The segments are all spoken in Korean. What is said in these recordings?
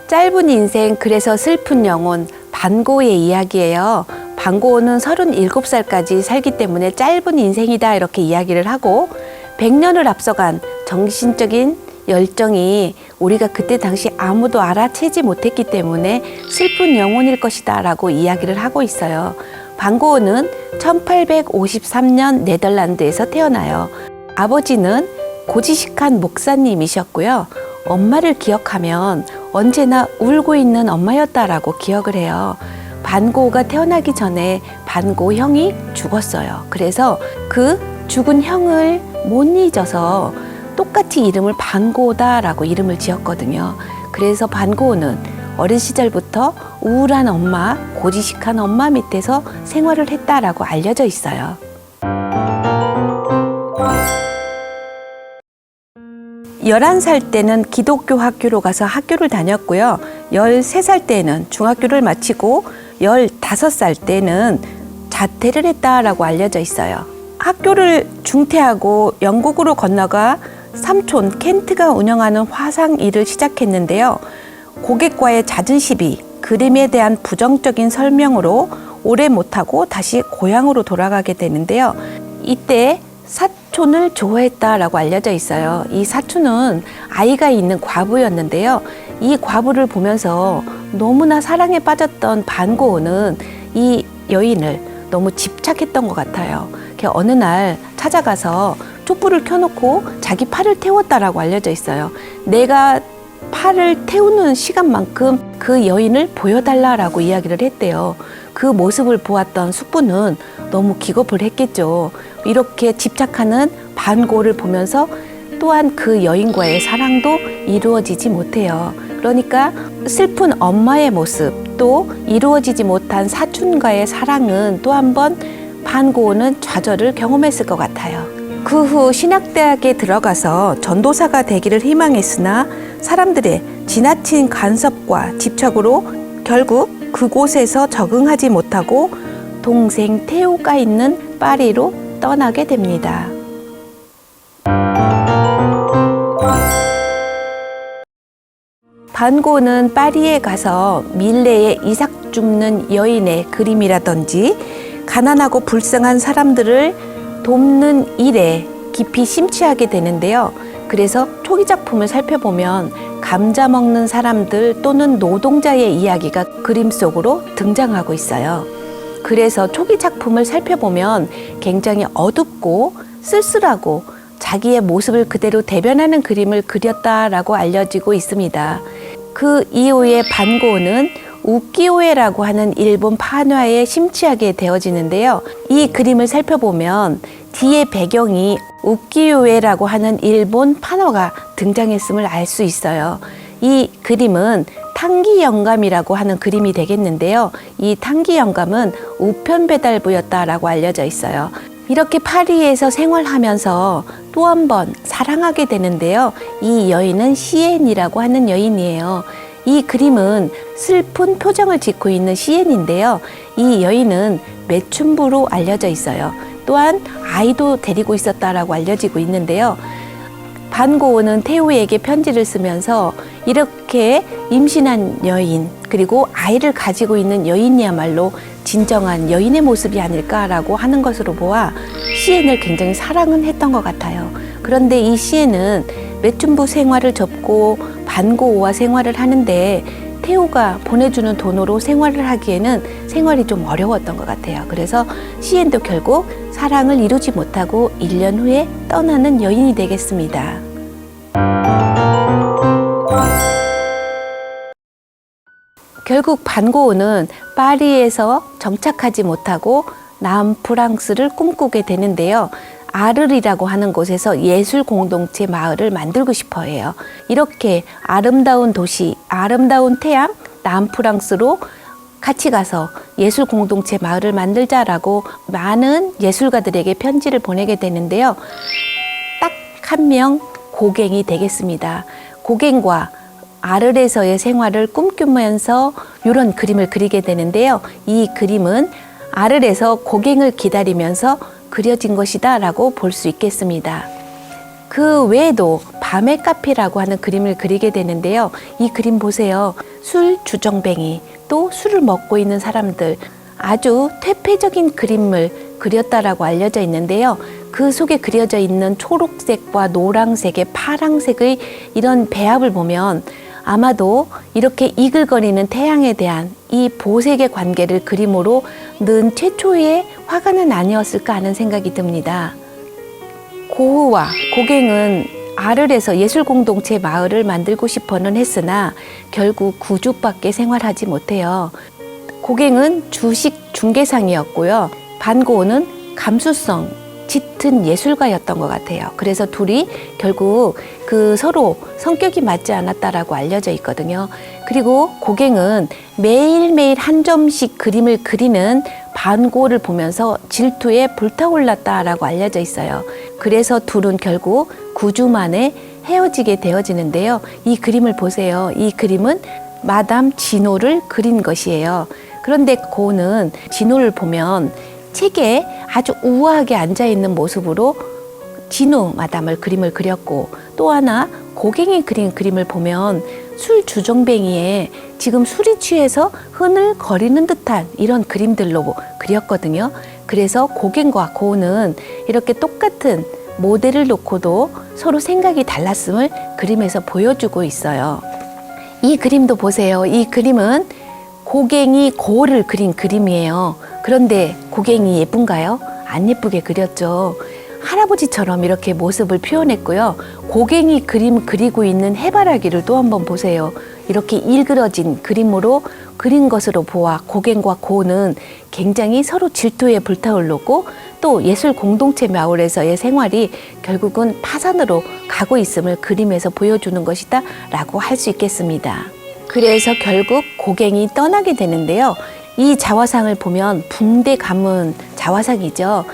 짧은 인생 그래서 슬픈 영혼, 반고의 이야기예요. 반고는 37살까지 살기 때문에 짧은 인생이다 이렇게 이야기를 하고 100년을 앞서간 정신적인 열정이 우리가 그때 당시 아무도 알아채지 못했기 때문에 슬픈 영혼일 것이다 라고 이야기를 하고 있어요. 반고는 1853년 네덜란드에서 태어나요. 아버지는 고지식한 목사님이셨고요. 엄마를 기억하면 언제나 울고 있는 엄마였다라고 기억을 해요. 반고가 태어나기 전에 반고 형이 죽었어요. 그래서 그 죽은 형을 못 잊어서 똑같이 이름을 반고다라고 이름을 지었거든요. 그래서 반고는 어린 시절부터 우울한 엄마, 고지식한 엄마 밑에서 생활을 했다라고 알려져 있어요. 열한 살 때는 기독교 학교로 가서 학교를 다녔고요. 13살 때는 중학교를 마치고 15살 때는 자퇴를 했다라고 알려져 있어요. 학교를 중퇴하고 영국으로 건너가 삼촌 켄트가 운영하는 화상 일을 시작했는데요. 고객과의 잦은 시비, 그림에 대한 부정적인 설명으로 오래 못하고 다시 고향으로 돌아가게 되는데요. 이때 사촌을 좋아했다라고 알려져 있어요. 이 사촌은 아이가 있는 과부였는데요. 이 과부를 보면서 너무나 사랑에 빠졌던 반고은은 이 여인을 너무 집착했던 것 같아요. 어느 날 찾아가서 촛불을 켜놓고 자기 팔을 태웠다라고 알려져 있어요. 내가 팔을 태우는 시간만큼 그 여인을 보여달라라고 이야기를 했대요. 그 모습을 보았던 숙부는 너무 기겁을 했겠죠. 이렇게 집착하는 반고를 보면서 또한 그 여인과의 사랑도 이루어지지 못해요. 그러니까 슬픈 엄마의 모습, 또 이루어지지 못한 사촌과의 사랑은 또 한 번 반고는 좌절을 경험했을 것 같아요. 그 후 신학대학에 들어가서 전도사가 되기를 희망했으나 사람들의 지나친 간섭과 집착으로 결국 그곳에서 적응하지 못하고 동생 테오가 있는 파리로 떠나게 됩니다. 반고는 파리에 가서 밀레의 이삭 줍는 여인의 그림이라든지 가난하고 불쌍한 사람들을 돕는 일에 깊이 심취하게 되는데요. 그래서 초기 작품을 살펴보면 감자 먹는 사람들 또는 노동자의 이야기가 그림 속으로 등장하고 있어요. 그래서 초기 작품을 살펴보면 굉장히 어둡고 쓸쓸하고 자기의 모습을 그대로 대변하는 그림을 그렸다라고 알려지고 있습니다. 그 이후에 반고는 우키요에라고 하는 일본 판화에 심취하게 되어지는데요. 이 그림을 살펴보면 뒤에 배경이 우키요에라고 하는 일본 판화가 등장했음을 알 수 있어요. 이 그림은 탕기 영감이라고 하는 그림이 되겠는데요. 이 탕기 영감은 우편 배달부였다라고 알려져 있어요. 이렇게 파리에서 생활하면서 또 한 번 사랑하게 되는데요. 이 여인은 시엔이라고 하는 여인이에요. 이 그림은 슬픈 표정을 짓고 있는 시엔인데요. 이 여인은 매춘부로 알려져 있어요. 또한 아이도 데리고 있었다라고 알려지고 있는데요. 반고은은 테오에게 편지를 쓰면서 이렇게 임신한 여인 그리고 아이를 가지고 있는 여인이야말로 진정한 여인의 모습이 아닐까라고 하는 것으로 보아 시엔을 굉장히 사랑은 했던 것 같아요. 그런데 이 시엔은 매춘부 생활을 접고 반고와 생활을 하는데 테오가 보내주는 돈으로 생활을 하기에는 생활이 좀 어려웠던 것 같아요. 그래서 시엔도 결국 사랑을 이루지 못하고 1년 후에 떠나는 여인이 되겠습니다. 결국 반고은은 파리에서 정착하지 못하고 남프랑스를 꿈꾸게 되는데요. 아르리라고 하는 곳에서 예술 공동체 마을을 만들고 싶어 해요. 이렇게 아름다운 도시, 아름다운 태양, 남프랑스로 같이 가서 예술 공동체 마을을 만들자라고 많은 예술가들에게 편지를 보내게 되는데요. 딱 한 명 고갱이 되겠습니다. 고갱과 아르레에서의 생활을 꿈꾸면서 이런 그림을 그리게 되는데요. 이 그림은 아르레에서 고갱을 기다리면서 그려진 것이다 라고 볼 수 있겠습니다. 그 외에도 밤의 카페라고 하는 그림을 그리게 되는데요. 이 그림 보세요. 술 주정뱅이, 또 술을 먹고 있는 사람들, 아주 퇴폐적인 그림을 그렸다라고 알려져 있는데요. 그 속에 그려져 있는 초록색과 노란색의 파랑색의 이런 배합을 보면 아마도 이렇게 이글거리는 태양에 대한 이 보색의 관계를 그림으로 넣은 최초의 화가는 아니었을까 하는 생각이 듭니다. 고흐와 고갱은 아르에서 예술공동체 마을을 만들고 싶어는 했으나 결국 구주밖에 생활하지 못해요. 고갱은 주식 중개상이었고요. 반 고흐는 감수성 짙은 예술가였던 것 같아요. 그래서 둘이 결국 서로 성격이 맞지 않았다라고 알려져 있거든요. 그리고 고갱은 매일매일 한 점씩 그림을 그리는 반 고흐를 보면서 질투에 불타올랐다라고 알려져 있어요. 그래서 둘은 결국 9주 만에 헤어지게 되어지는데요. 이 그림을 보세요. 이 그림은 마담 지노를 그린 것이에요. 그런데 고흐는 지노를 보면 책에 아주 우아하게 앉아있는 모습으로 진우 마담을 그림을 그렸고, 또 하나 고갱이 그린 그림을 보면 술 주정뱅이에 지금 술이 취해서 흐늘거리는 듯한 이런 그림들로 그렸거든요. 그래서 고갱과 고흐는 이렇게 똑같은 모델을 놓고도 서로 생각이 달랐음을 그림에서 보여주고 있어요. 이 그림도 보세요. 이 그림은 고갱이 고흐를 그린 그림이에요. 그런데 고갱이 예쁜가요? 안 예쁘게 그렸죠. 할아버지처럼 이렇게 모습을 표현했고요. 고갱이 그림 그리고 있는 해바라기를 또 한번 보세요. 이렇게 일그러진 그림으로 그린 것으로 보아 고갱과 고흐는 굉장히 서로 질투에 불타오르고 또 예술 공동체 마을에서의 생활이 결국은 파산으로 가고 있음을 그림에서 보여주는 것이다 라고 할 수 있겠습니다. 그래서 결국 고갱이 떠나게 되는데요. 이 자화상을 보면 붕대 감은 자화상이죠.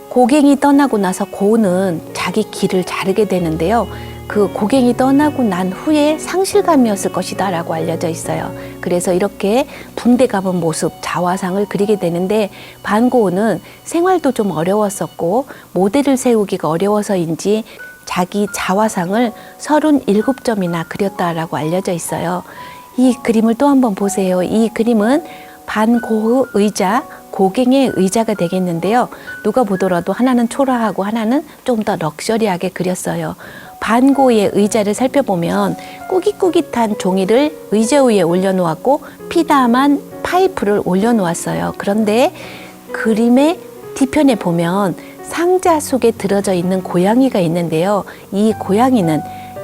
고갱이 떠나고 나서 고흐는 자기 길을 자르게 되는데요. 그 고갱이 떠나고 난 후에 상실감이었을 것이다 라고 알려져 있어요. 그래서 이렇게 붕대 감은 모습 자화상을 그리게 되는데, 반 고흐는 생활도 좀 어려웠었고 모델을 세우기가 어려워서인지 자기 자화상을 37점이나 그렸다라고 알려져 있어요. 이 그림을 또 한번 보세요. 이 그림은 반 고흐 의자, 고갱의 의자가 되겠는데요. 누가 보더라도 하나는 초라하고 하나는 좀 더 럭셔리하게 그렸어요. 반 고흐의 의자를 살펴보면 꾸깃꾸깃한 종이를 의자 위에 올려놓았고 피다만 파이프를 올려놓았어요. 그런데 그림의 뒤편에 보면 상자 속에 들어져 있는 고양이가 있는데요. 이 고양이는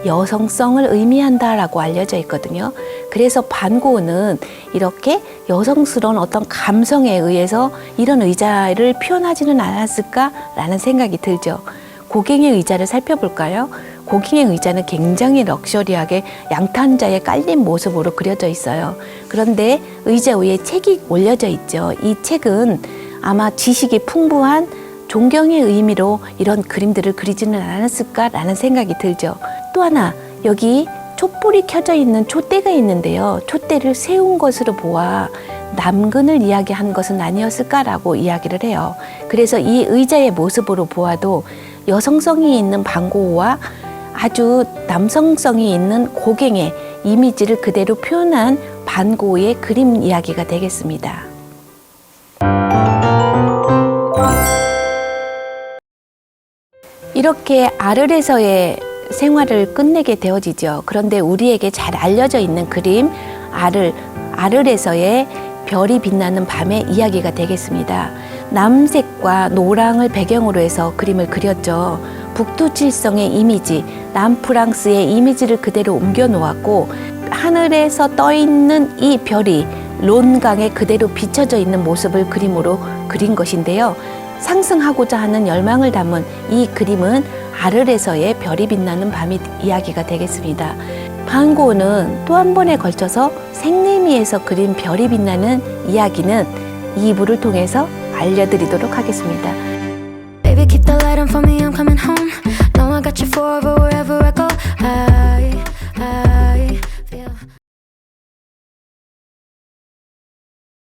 여성성을 의미한다라고 알려져 있거든요. 그래서 반 고흐는 이렇게 여성스러운 어떤 감성에 의해서 이런 의자를 표현하지는 않았을까라는 생각이 들죠. 고갱의 의자를 살펴볼까요? 고갱의 의자는 굉장히 럭셔리하게 양탄자에 깔린 모습으로 그려져 있어요. 그런데 의자 위에 책이 올려져 있죠. 이 책은 아마 지식이 풍부한 존경의 의미로 이런 그림들을 그리지는 않았을까라는 생각이 들죠. 또 하나, 여기 촛불이 켜져 있는 촛대가 있는데요. 촛대를 세운 것으로 보아 남근을 이야기한 것은 아니었을까라고 이야기를 해요. 그래서 이 의자의 모습으로 보아도 여성성이 있는 반 고흐와 아주 남성성이 있는 고갱의 이미지를 그대로 표현한 반 고흐의 그림 이야기가 되겠습니다. 이렇게 아르에서의 생활을 끝내게 되어지죠. 그런데 우리에게 잘 알려져 있는 그림 아르에서의 별이 빛나는 밤의 이야기가 되겠습니다. 남색과 노랑을 배경으로 해서 그림을 그렸죠. 북두칠성의 이미지, 남프랑스의 이미지를 그대로 옮겨 놓았고, 하늘에서 떠 있는 이 별이 론강에 그대로 비춰져 있는 모습을 그림으로 그린 것인데요. 상승하고자 하는 열망을 담은 이 그림은 아르에서의 별이 빛나는 밤이 이야기가 되겠습니다. 반 고흐는 또 한 번에 걸쳐서 생내미에서 그린 별이 빛나는 이야기는 2부를 통해서 알려드리도록 하겠습니다. Baby, keep the light on for me, I'm coming home. Know I got you forever wherever I go.